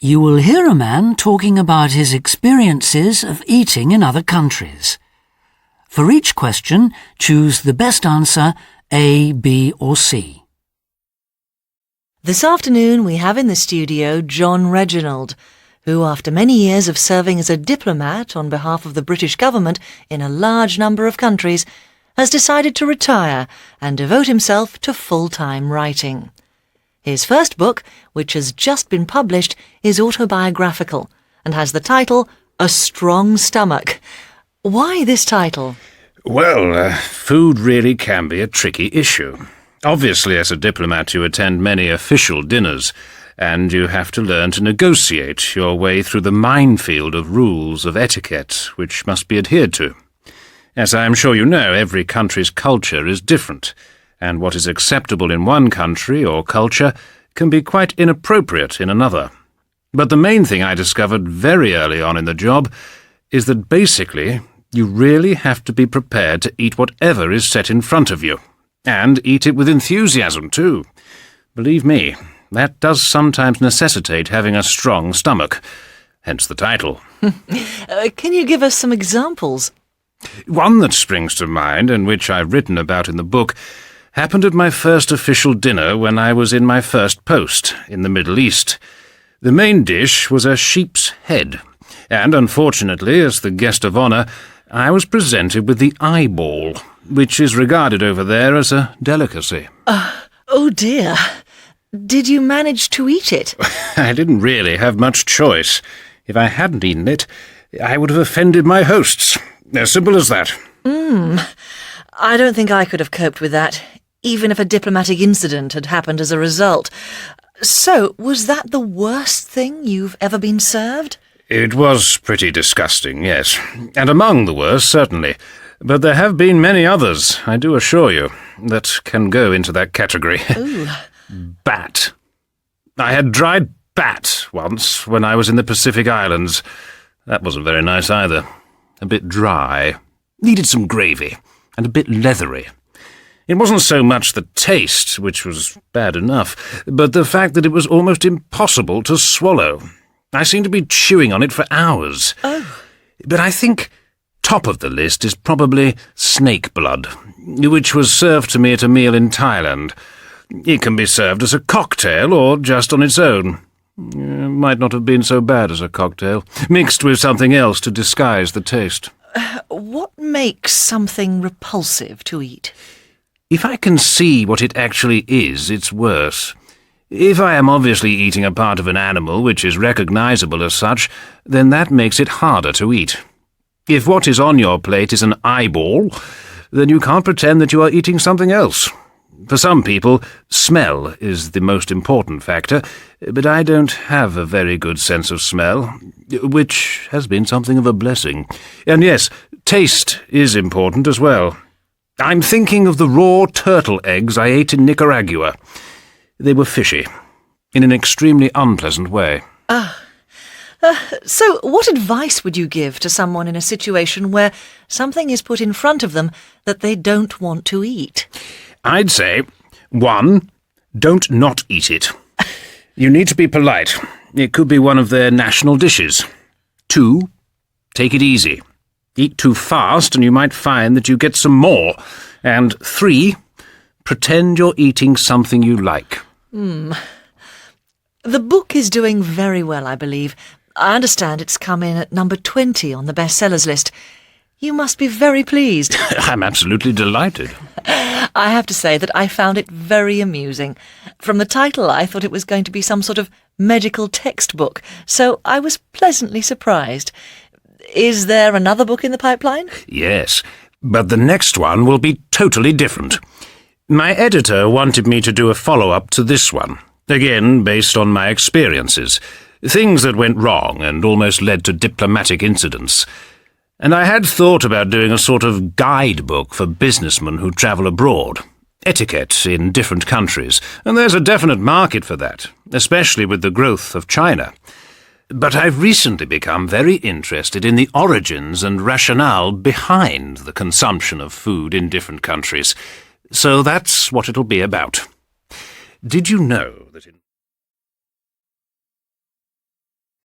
You will hear a man talking about his experiences of eating in other countries. For each question, choose the best answer, A, B or C. This afternoon we have in the studio John Reginald, who after many years of serving as a diplomat on behalf of the British government in a large number of countries, has decided to retire and devote himself to full-time writing. His first book, which has just been published, is autobiographical and has the title A Strong Stomach. Why this title? Well, food really can be a tricky issue. Obviously, as a diplomat, you attend many official dinners, and you have to learn to negotiate your way through the minefield of rules of etiquette which must be adhered to. As I am sure you know, every country's culture is different, and what is acceptable in one country or culture can be quite inappropriate in another. But the main thing I discovered very early on in the job is that basically you really have to be prepared to eat whatever is set in front of you, and eat it with enthusiasm too. Believe me, that does sometimes necessitate having a strong stomach, hence the title. Can you give us some examples? One that springs to mind, and which I've written about in the book, happened at my first official dinner when I was in my first post in the Middle East. The main dish was a sheep's head, and unfortunately, as the guest of honour, I was presented with the eyeball, which is regarded over there as a delicacy. Oh dear. Did you manage to eat it? I didn't really have much choice. If I hadn't eaten it, I would have offended my hosts. As simple as that. I don't think I could have coped with that, even if a diplomatic incident had happened as a result. So, was that the worst thing you've ever been served? It was pretty disgusting, yes, and among the worst, certainly. But there have been many others, I do assure you, that can go into that category. Ooh. Bat. I had dried bat once when I was in the Pacific Islands. That wasn't very nice either. A bit dry. Needed some gravy, and a bit leathery. It wasn't so much the taste, which was bad enough, but the fact that it was almost impossible to swallow. I seemed to be chewing on it for hours. Oh. But I think top of the list is probably snake blood, which was served to me at a meal in Thailand. It can be served as a cocktail or just on its own. It might not have been so bad as a cocktail, mixed with something else to disguise the taste. What makes something repulsive to eat? If I can see what it actually is, it's worse. If I am obviously eating a part of an animal which is recognizable as such, then that makes it harder to eat. If what is on your plate is an eyeball, then you can't pretend that you are eating something else. For some people, smell is the most important factor, but I don't have a very good sense of smell, which has been something of a blessing. And yes, taste is important as well. I'm thinking of the raw turtle eggs I ate in Nicaragua. They were fishy, in an extremely unpleasant way. So what advice would you give to someone in a situation where something is put in front of them that they don't want to eat? I'd say, 1, don't not eat it. You need to be polite. It could be one of their national dishes. 2, take it easy. Eat too fast and you might find that you get some more. And 3, pretend you're eating something you like. The book is doing very well, I believe. I understand it's come in at number 20 on the bestsellers list. You must be very pleased. I'm absolutely delighted. I have to say that I found it very amusing. From the title, I thought it was going to be some sort of medical textbook, so I was pleasantly surprised. Is there another book in the pipeline? Yes, but the next one will be totally different. My editor wanted me to do a follow-up to this one, again based on my experiences, things that went wrong and almost led to diplomatic incidents. And I had thought about doing a sort of guidebook for businessmen who travel abroad, etiquette in different countries, and there's a definite market for that, especially with the growth of China. But I've recently become very interested in the origins and rationale behind the consumption of food in different countries, so that's what it'll be about. Did you know